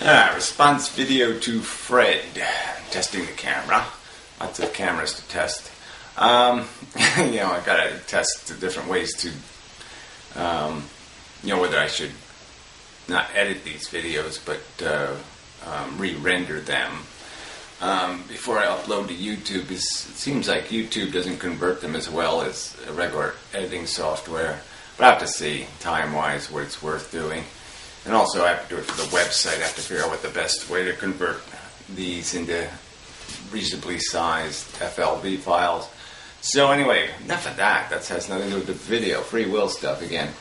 Response video to Fred. Testing the camera. Lots of cameras to test. I gotta test the different ways to, whether I should not edit these videos, but re-render them before I upload to YouTube. It seems like YouTube doesn't convert them as well as a regular editing software. But I have to see, time-wise, what it's worth doing. And also I have to do it for the website. I have to figure out what the best way to convert these into reasonably sized FLV files. So anyway, enough of that. That has nothing to do with the video. Free will stuff again.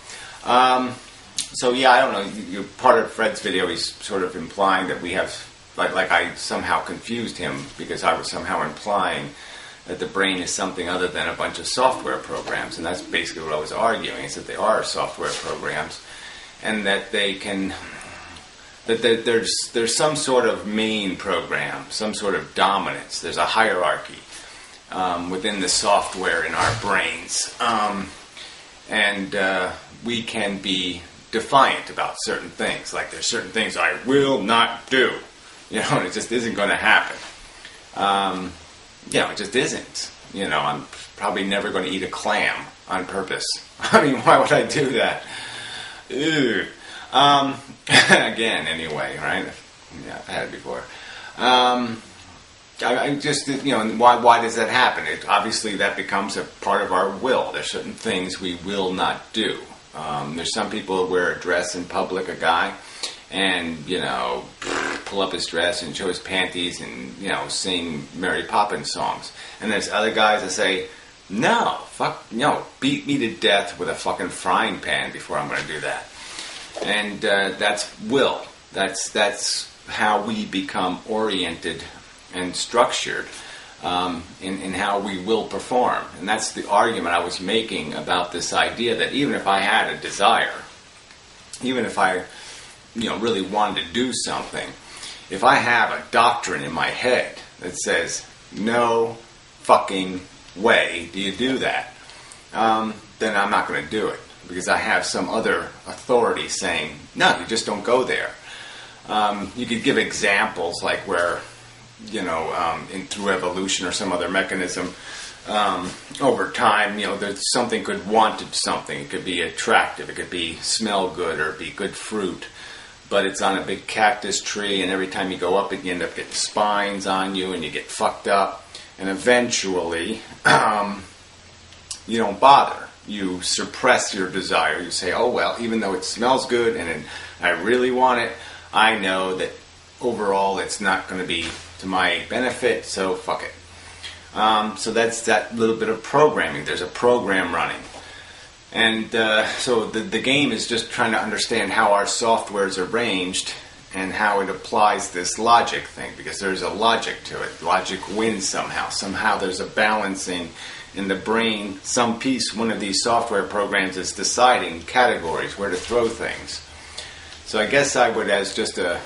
So yeah, I don't know. Part of Fred's video, he's sort of implying that we have, like I somehow confused him because I was somehow implying that the brain is something other than a bunch of software programs. And that's basically what I was arguing, is that they are software programs. And that they can, that there's some sort of main program, some sort of dominance. There's a hierarchy within the software in our brains, and we can be defiant about certain things. Like there's certain things I will not do, and it just isn't going to happen. It just isn't. I'm probably never going to eat a clam on purpose. I mean, why would I do that? Ew. Again, anyway, right? Yeah, I've had it before. I just, why does that happen? Obviously, that becomes a part of our will. There's certain things we will not do. There's some people who wear a dress in public, a guy, and, pull up his dress and show his panties and, sing Mary Poppins songs. And there's other guys that say, no, beat me to death with a fucking frying pan before I'm going to do that. And that's will. That's how we become oriented and structured in how we will perform. And that's the argument I was making about this idea that even if I had a desire, even if I really wanted to do something, if I have a doctrine in my head that says, no fucking way do you do that, then I'm not going to do it, because I have some other authority saying, no, you just don't go there. You could give examples like where, through evolution or some other mechanism, over time, there's something could want something. It could be attractive, it could be smell good, or be good fruit. But it's on a big cactus tree, and every time you go up it, you end up getting spines on you, and you get fucked up. And eventually, you don't bother. You suppress your desire. You say, oh, well, even though it smells good and I really want it, I know that overall it's not going to be to my benefit, so fuck it. So that's that little bit of programming. There's a program running. And so the game is just trying to understand how our software is arranged and how it applies this logic thing, because there's a logic to it. Logic wins somehow. Somehow there's a balancing in the brain. Some piece, one of these software programs is deciding categories, where to throw things. So I guess I would, as just a,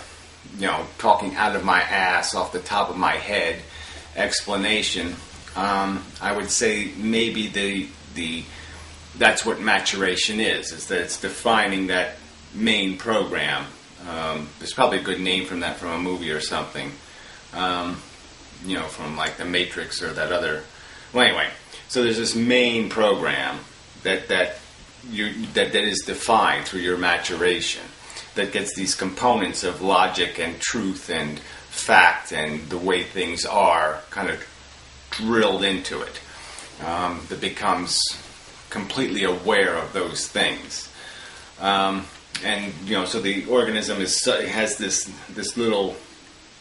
talking out of my ass, off the top of my head explanation, I would say maybe that's what maturation is that it's defining that main program. There's probably a good name from a movie or something, from like The Matrix or that other. Well, anyway, so there's this main program that is defined through your maturation, that gets these components of logic and truth and fact and the way things are kind of drilled into it. That becomes completely aware of those things. And so the organism has this little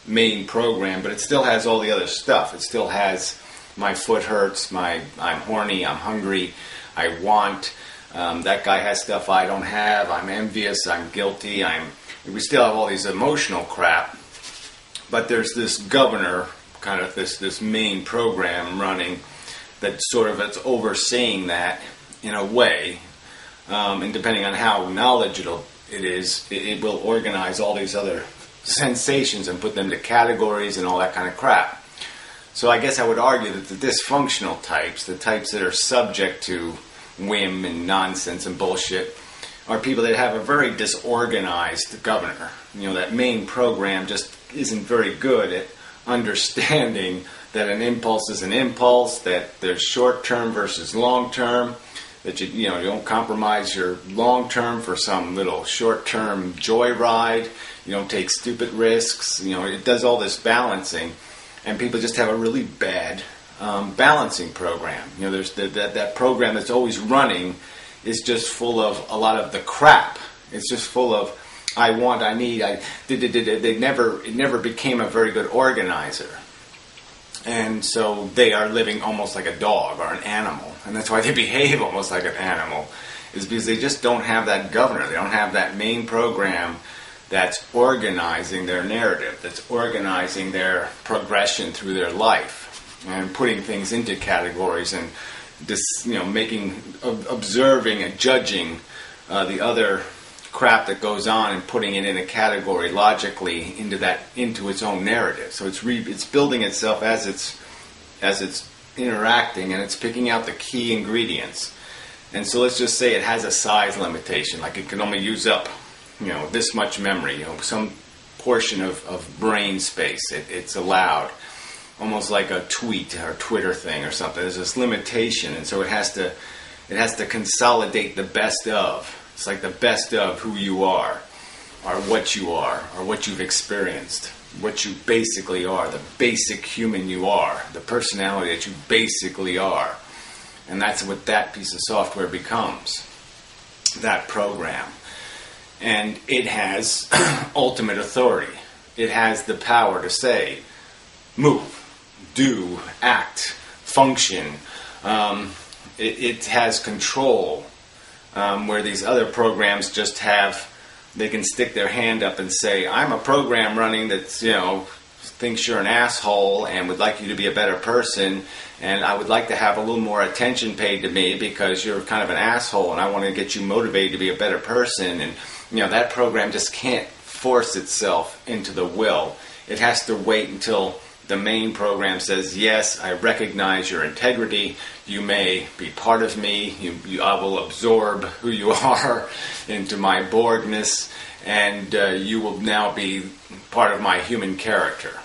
main program, but it still has all the other stuff. It still has my foot hurts, I'm horny, I'm hungry, I want. That guy has stuff I don't have. I'm envious, I'm guilty. We still have all these emotional crap, but there's this governor, kind of this main program running that sort of it's overseeing that in a way. And depending on how knowledgeable it is, it will organize all these other sensations and put them to categories and all that kind of crap. So I guess I would argue that the dysfunctional types, the types that are subject to whim and nonsense and bullshit, are people that have a very disorganized governor. That main program just isn't very good at understanding that an impulse is an impulse, that there's short-term versus long-term, that you don't compromise your long-term for some little short-term joyride. You don't take stupid risks. It does all this balancing, and people just have a really bad balancing program. There's that program that's always running is just full of a lot of the crap. It's just full of I want, I need, it never became a very good organizer. And so they are living almost like a dog or an animal. And that's why they behave almost like an animal, is because they just don't have that governor. They don't have that main program that's organizing their narrative, that's organizing their progression through their life, and putting things into categories and observing and judging the other crap that goes on and putting it in a category logically into its own narrative. So it's building itself as it's interacting, and it's picking out the key ingredients. And so let's just say it has a size limitation, like it can only use up this much memory, some portion of brain space it's allowed, almost like a tweet or Twitter thing or something. There's this limitation, and so it has to consolidate the best of. It's like the best of who you are, or what you've experienced, what you basically are, the basic human you are, the personality that you basically are. And that's what that piece of software becomes, that program. And it has ultimate authority. It has the power to say, move, do, act, function. It has control. Where these other programs just they can stick their hand up and say, I'm a program running that, thinks you're an asshole and would like you to be a better person, and I would like to have a little more attention paid to me because you're kind of an asshole and I want to get you motivated to be a better person. And, that program just can't force itself into the will. It has to wait until the main program says, yes, I recognize your integrity. You may be part of me. I will absorb who you are into my Borgness, and you will now be part of my human character.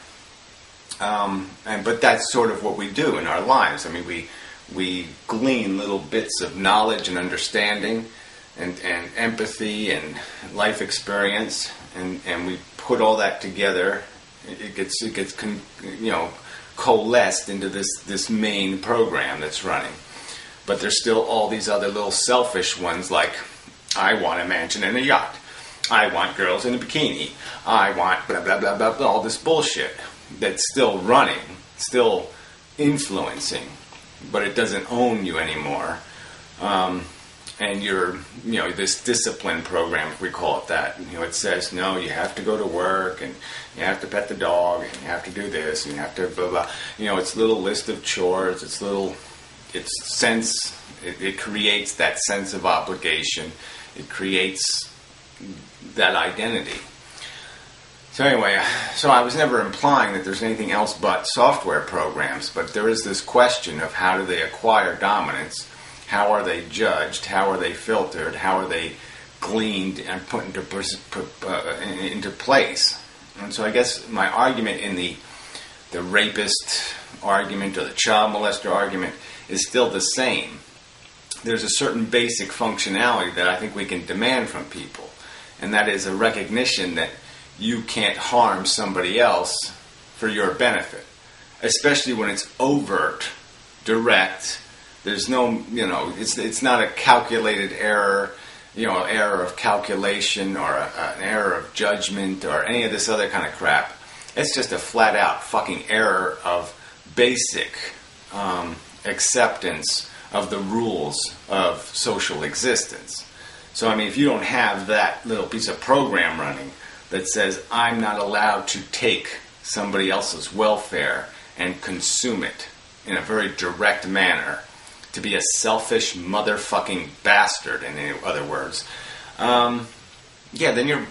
But that's sort of what we do in our lives. I mean, we glean little bits of knowledge and understanding and empathy and life experience, and we put all that together. It gets coalesced into this main program that's running. But there's still all these other little selfish ones, like I want a mansion and a yacht. I want girls in a bikini. I want blah, blah, blah, blah, blah, all this bullshit that's still running, still influencing, but it doesn't own you anymore. And you're, this discipline program, if we call it that, it says, no, you have to go to work, and you have to pet the dog, and you have to do this, and you have to blah, blah. It's a little list of chores, it creates that sense of obligation. It creates that identity. So anyway, I was never implying that there's anything else but software programs, but there is this question of how do they acquire dominance. How are they judged? How are they filtered? How are they gleaned and put into place? And so I guess my argument in the rapist argument or the child molester argument is still the same. There's a certain basic functionality that I think we can demand from people, and that is a recognition that you can't harm somebody else for your benefit, especially when it's overt, direct. There's no, it's not a calculated error, error of calculation or an error of judgment or any of this other kind of crap. It's just a flat out fucking error of basic acceptance of the rules of social existence. So, if you don't have that little piece of program running that says, I'm not allowed to take somebody else's welfare and consume it in a very direct manner, to be a selfish motherfucking bastard, in other words, then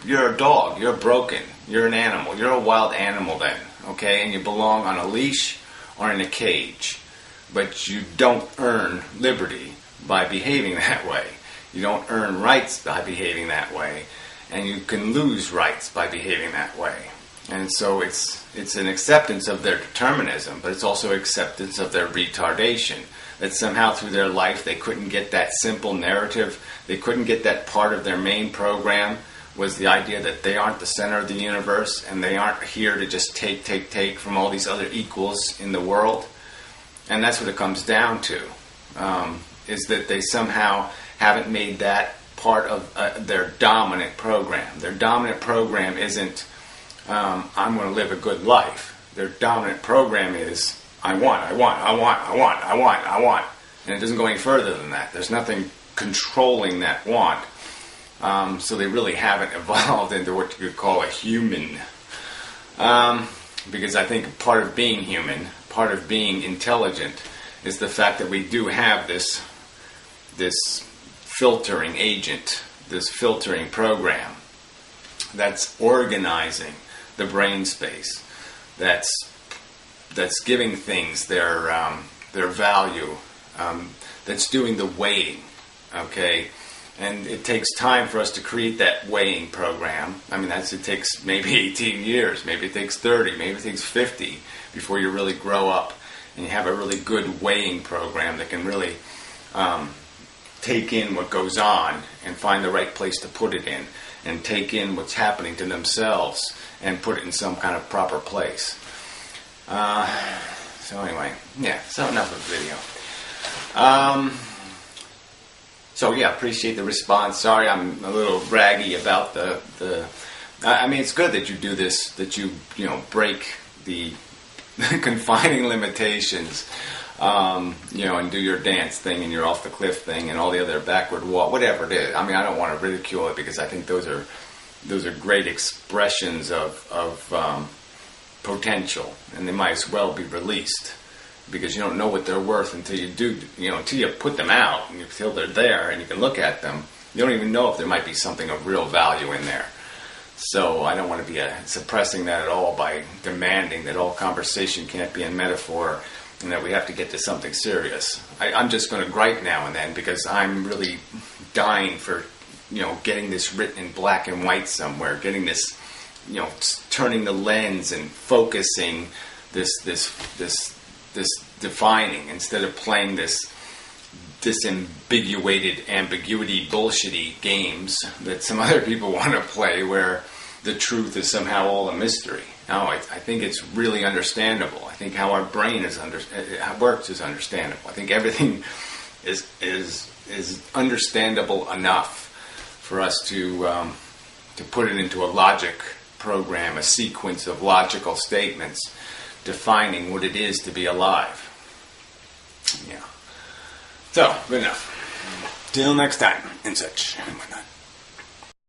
you're a dog, you're broken, you're an animal, you're a wild animal then, okay, and you belong on a leash or in a cage, but you don't earn liberty by behaving that way. You don't earn rights by behaving that way, and you can lose rights by behaving that way. And so it's an acceptance of their determinism, but it's also acceptance of their retardation. That somehow through their life they couldn't get that simple narrative, they couldn't get that part of their main program, was the idea that they aren't the center of the universe and they aren't here to just take from all these other equals in the world. And that's what it comes down to, is that they somehow haven't made that part of their dominant program. Their dominant program isn't, I'm going to live a good life. Their dominant program is, I want. And it doesn't go any further than that. There's nothing controlling that want. So they really haven't evolved into what you could call a human. Because I think part of being human, part of being intelligent, is the fact that we do have this filtering agent, this filtering program that's organizing the brain space, that's giving things their value, that's doing the weighing, okay? And it takes time for us to create that weighing program. I mean, it takes maybe 18 years, maybe it takes 30, maybe it takes 50 before you really grow up and you have a really good weighing program that can really take in what goes on and find the right place to put it in, and take in what's happening to themselves and put it in some kind of proper place. So anyway, yeah, so enough of the video. So yeah, appreciate the response. Sorry I'm a little braggy about the I mean, it's good that you do this, that you break the confining limitations, and do your dance thing and your off the cliff thing and all the other backward walk, whatever it is. I mean, I don't want to ridicule it because I think those are great expressions of potential, and they might as well be released, because you don't know what they're worth until you do, until you put them out and until they're there and you can look at them. You don't even know if there might be something of real value in there. So I don't want to be suppressing that at all by demanding that all conversation can't be in metaphor and that we have to get to something serious. I'm just going to gripe now and then because I'm really dying for, getting this written in black and white somewhere, getting this, turning the lens and focusing this defining instead of playing this disambiguated ambiguity bullshitty games that some other people want to play where the truth is somehow all a mystery. No, I think it's really understandable. I think how our brain works is understandable. I think everything is understandable enough for us to put it into a logic program, a sequence of logical statements defining what it is to be alive. Yeah. So, good enough. Till next time, and such.